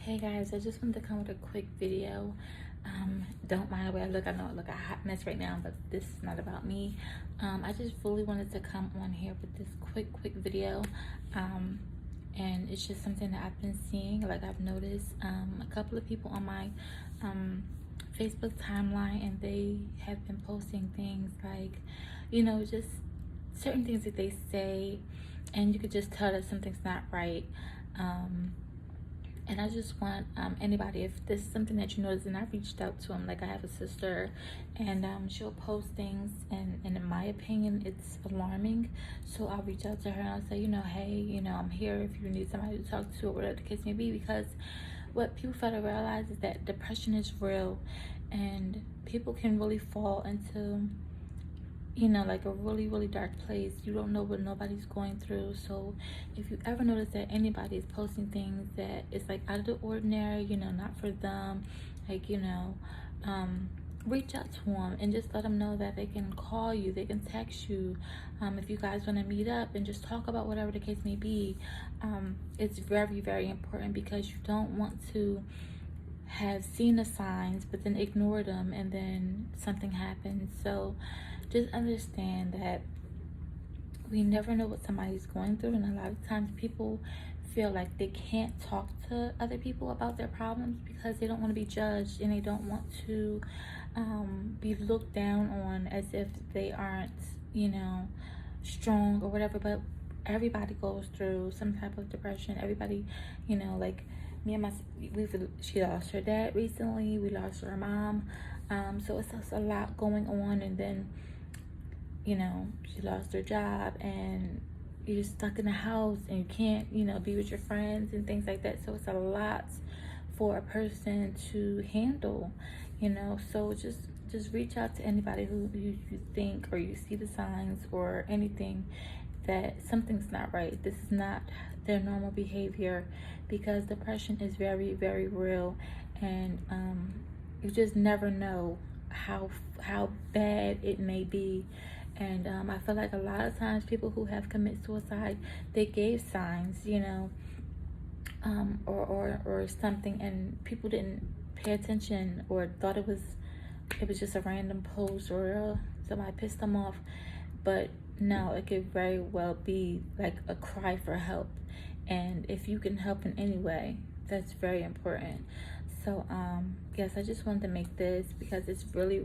Hey guys, I just wanted to come with a quick video. Don't mind the way I look. I know I look a hot mess right now, but this is not about me. I just really wanted to come on here with this quick video. And it's just something that I've been seeing. Like I've noticed a couple of people on my Facebook timeline, and they have been posting things like, just certain things that they say, and you could just tell that something's not right. And I just want anybody, if this is something that you notice, and I reached out to them. Like I have a sister, and she'll post things, and in my opinion it's alarming. So I'll reach out to her and I'll say, hey, I'm here if you need somebody to talk to, or whatever the case may be. Because what people fail to realize is that depression is real, and people can really fall into like a really dark place. You don't know what nobody's going through. So if you ever notice that anybody is posting things that is like out of the ordinary, not for them, like, reach out to them and just let them know that they can call you, they can text you, if you guys want to meet up and just talk about whatever the case may be. It's very important, because you don't want to have seen the signs but then ignore them and then something happens. So just understand that we never know what somebody's going through, and a lot of times people feel like they can't talk to other people about their problems because they don't want to be judged, and they don't want to be looked down on as if they aren't strong or whatever. But everybody goes through some type of depression. Everybody, like me and she lost her dad recently, we lost her mom, so it's just a lot going on. And then she lost her job, and you're stuck in the house, and you can't be with your friends and things like that. So it's a lot for a person to handle. So just reach out to anybody who you think, or you see the signs or anything that something's not right. This is not their normal behavior, because depression is very real. And you just never know how bad it may be. And I feel like a lot of times people who have committed suicide, they gave signs, or something, and people didn't pay attention, or thought it was just a random post, or somebody pissed them off. But no, it could very well be like a cry for help. And if you can help in any way, that's very important. So yes, I just wanted to make this because it's really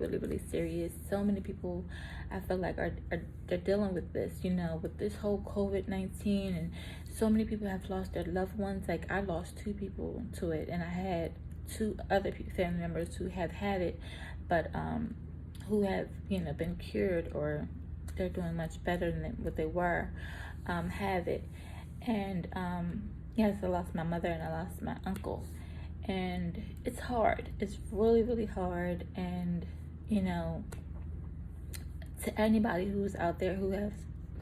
serious. So many people, I feel like, they're dealing with this, with this whole COVID-19, and so many people have lost their loved ones. Like I lost 2 people to it, and I had 2 other family members who have had it, but who have been cured, or they're doing much better than what they were, have it. And yes, I lost my mother, and I lost my uncle. And it's hard. It's really hard. And to anybody who's out there who has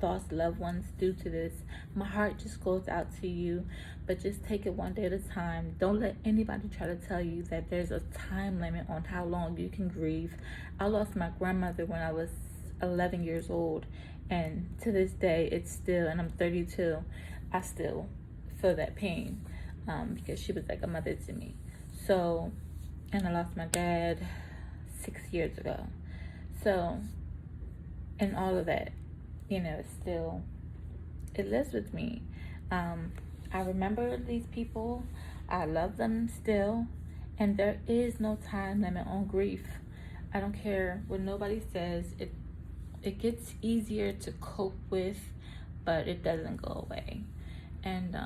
lost loved ones due to this, my heart just goes out to you. But just take it one day at a time. Don't let anybody try to tell you that there's a time limit on how long you can grieve. I lost my grandmother when I was 11 years old, and to this day, it's still, and I'm 32, I still feel that pain, because she was like a mother to me. So, and I lost my dad 6 years ago. So, and all of that, it's still, it lives with me. I remember these people. I love them still. And there is no time limit on grief. I don't care what nobody says. It gets easier to cope with, but it doesn't go away. And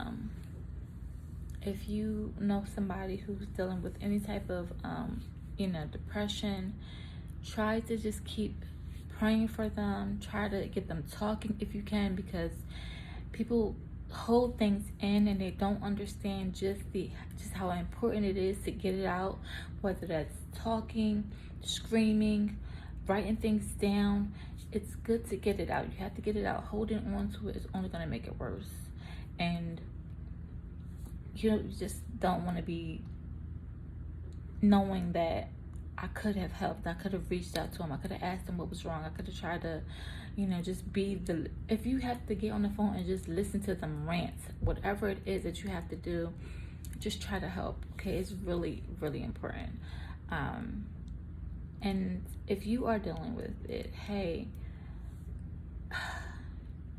if you know somebody who's dealing with any type of depression, try to just keep praying for them. Try to get them talking if you can, because people hold things in, and they don't understand just how important it is to get it out, whether that's talking, screaming, writing things down. It's good to get it out. You have to get it out. Holding on to it is only going to make it worse. And you just don't want to be knowing that I could have helped. I could have reached out to him. I could have asked him what was wrong. I could have tried to, just be if you have to get on the phone and just listen to them rant, whatever it is that you have to do, just try to help. Okay, it's really, really important. And if you are dealing with it, hey,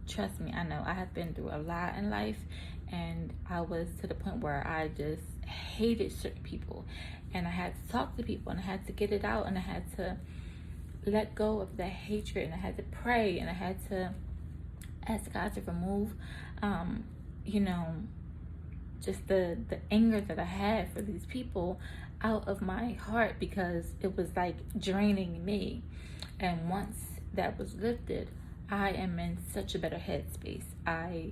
trust me, I know I have been through a lot in life, and I was to the point where I just hated certain people, and I had to talk to people, and I had to get it out, and I had to let go of that hatred, and I had to pray, and I had to ask God to remove, you know, just the anger that I had for these people out of my heart, because it was like draining me. And once that was lifted, I am in such a better headspace. I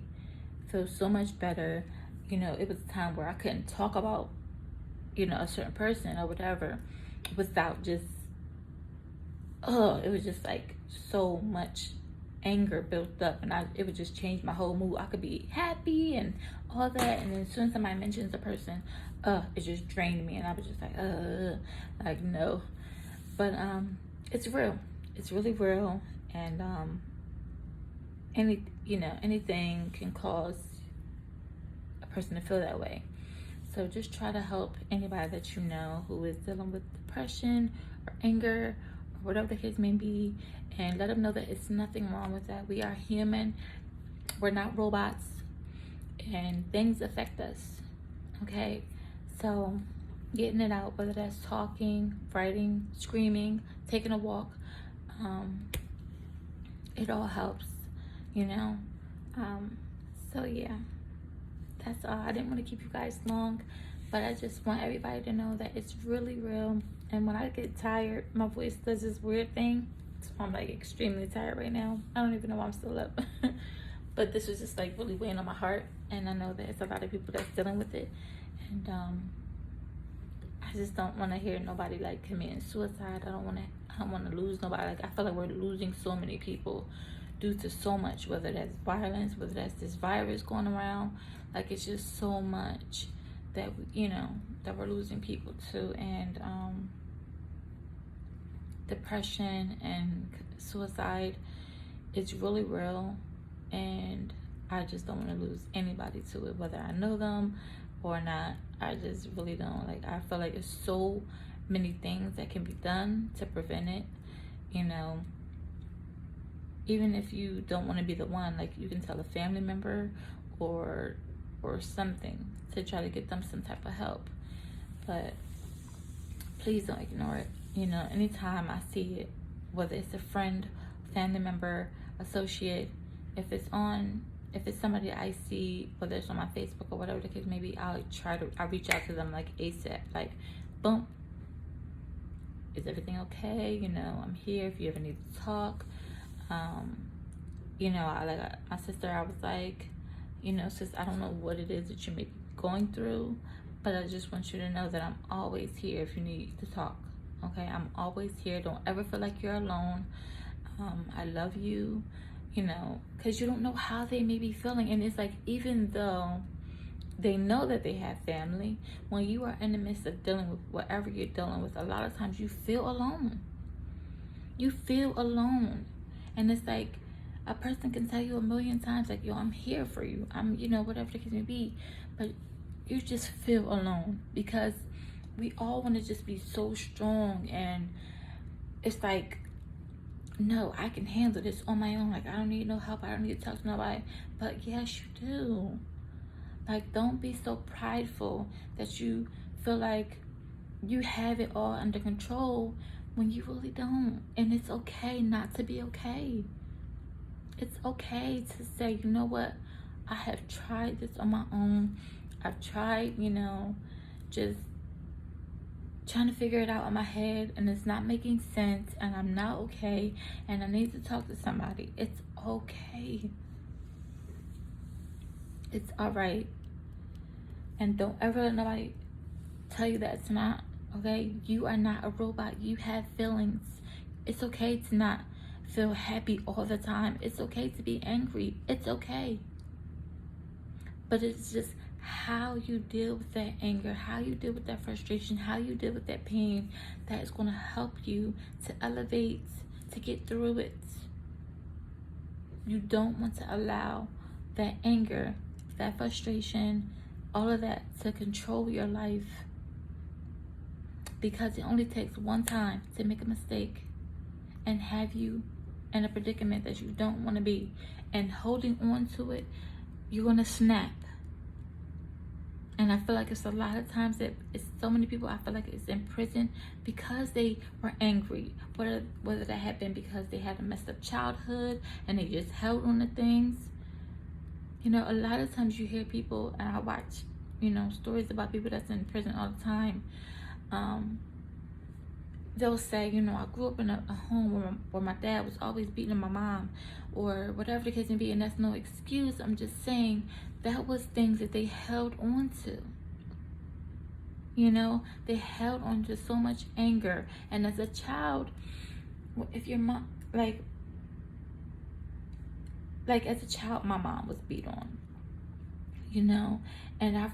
feel so much better. You know, it was a time where I couldn't talk about, you know, a certain person or whatever without just, it was just like so much anger built up, and it would just change my whole mood. I could be happy and all that, and then as soon as somebody mentions a person, it just drained me, and I was just like no. But it's real. It's really real, and anything can cause a person to feel that way. So just try to help anybody that you know who is dealing with depression or anger or whatever the case may be, and let them know that it's nothing wrong with that. We are human. We're not robots, and things affect us. Okay? So getting it out, whether that's talking, writing, screaming, taking a walk, it all helps, you know? So yeah, that's all. I didn't want to keep you guys long, but I just want everybody to know that it's really real. And when I get tired, my voice does this weird thing. So I'm like extremely tired right now. I don't even know why I'm still up. But this was just like really weighing on my heart, and I know that it's a lot of people that's dealing with it. And I just don't want to hear nobody like committing suicide. I don't want to lose nobody. Like, I feel like we're losing so many people due to so much, whether that's violence, whether that's this virus going around. Like, it's just so much that that we're losing people to. And depression and suicide, it's really real, and I just don't want to lose anybody to it, whether I know them or not. I just really don't. Like, I feel like there's so many things that can be done to prevent it, you know. Even if you don't want to be the one, like, you can tell a family member or something to try to get them some type of help. But please don't ignore it. You know, anytime I see it, whether it's a friend, family member, associate, if it's somebody I see, whether it's on my Facebook or whatever the case may be, I'll reach out to them like ASAP. Like, boom, is everything okay? You know, I'm here if you ever need to talk. You know, my sister, I was like, you know, sis, I don't know what it is that you may be going through, but I just want you to know that I'm always here if you need to talk. Okay, I'm always here. Don't ever feel like you're alone. I love you, you know, because you don't know how they may be feeling. And it's like, even though they know that they have family, when you are in the midst of dealing with whatever you're dealing with, a lot of times you feel alone. You feel alone. And it's like, a person can tell you a million times, like, yo, I'm here for you. I'm, you know, whatever the case may be. But you just feel alone, because we all want to just be so strong. And it's like, no, I can handle this on my own. Like, I don't need no help. I don't need to talk to nobody. But yes, you do. Like, don't be so prideful that you feel like you have it all under control when you really don't. And it's okay not to be okay. It's okay to say, you know what, I have tried this on my own. I've tried, you know, just trying to figure it out in my head, and it's not making sense, and I'm not okay, and I need to talk to somebody. It's okay. It's all right. And don't ever let nobody tell you that it's not, okay? You are not a robot. You have feelings. It's okay to not feel happy all the time. It's okay to be angry. It's okay. But it's just how you deal with that anger, how you deal with that frustration, how you deal with that pain, that is going to help you to elevate, to get through it. You don't want to allow that anger, that frustration, all of that to control your life, because it only takes one time to make a mistake and have you in a predicament that you don't want to be, and holding on to it, you're gonna snap. And I feel like it's a lot of times that it's so many people, I feel like it's in prison because they were angry, whether that had been because they had a messed up childhood and they just held on to things. You know, a lot of times you hear people, and I watch, you know, stories about people that's in prison all the time. They'll say, you know, I grew up in a home where my dad was always beating my mom, or whatever the case may be, and that's no excuse. I'm just saying that was things that they held on to. You know, they held on to so much anger. And as a child, if your mom, like as a child, my mom was beat on, you know, and I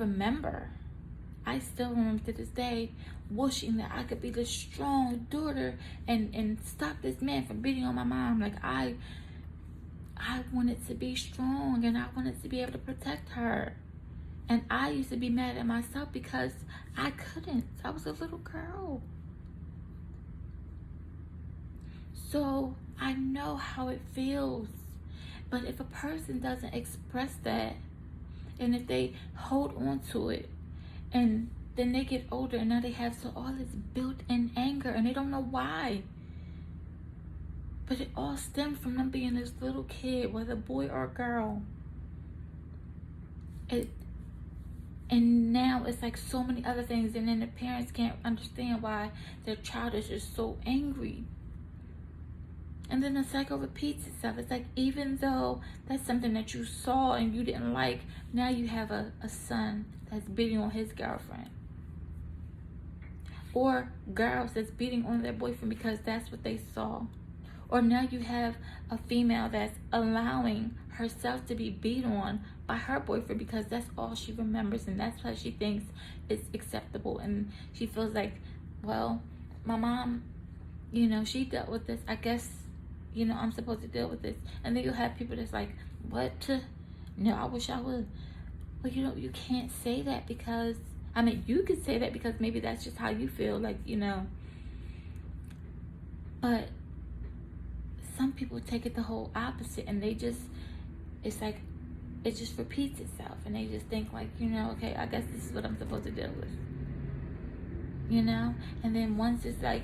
still remember to this day wishing that I could be the strong daughter and stop this man from beating on my mom. Like I wanted to be strong, and I wanted to be able to protect her. And I used to be mad at myself because I couldn't. I was a little girl. So I know how it feels. But if a person doesn't express that, and if they hold on to it, and then they get older and now they have all this built-in anger and they don't know why. But it all stems from them being this little kid, whether boy or girl. And now it's like so many other things, and then the parents can't understand why their child is just so angry. And then the cycle repeats itself. It's like, even though that's something that you saw and you didn't like, now you have a son that's beating on his girlfriend. Or girls that's beating on their boyfriend because that's what they saw. Or now you have a female that's allowing herself to be beat on by her boyfriend because that's all she remembers, and that's what she thinks is acceptable. And she feels like, well, my mom, you know, she dealt with this, I guess, you know, I'm supposed to deal with this. And then you'll have people that's like, what? No, I wish I would. Well, you know, you can't say that because, I mean, you could say that because maybe that's just how you feel, like, you know. But some people take it the whole opposite, and they just, it's like, it just repeats itself. And they just think like, you know, okay, I guess this is what I'm supposed to deal with. You know? And then once it's like,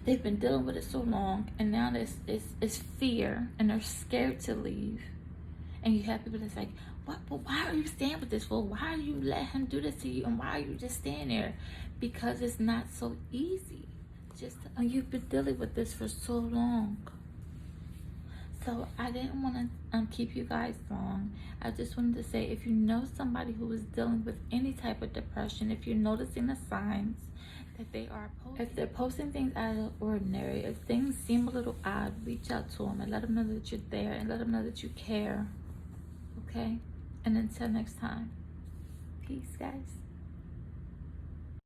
they've been dealing with it so long, and now it's fear, and they're scared to leave. And you have people that's like, what? But why are you staying with this fool? Why do you let him do this to you? And why are you just staying there? Because it's not so easy. You've been dealing with this for so long. So I didn't want to keep you guys long. I just wanted to say, if you know somebody who is dealing with any type of depression, if you're noticing the signs that they are if they're posting things out of the ordinary, if things seem a little odd, reach out to them and let them know that you're there, and let them know that you care. Okay? And until next time, peace, guys.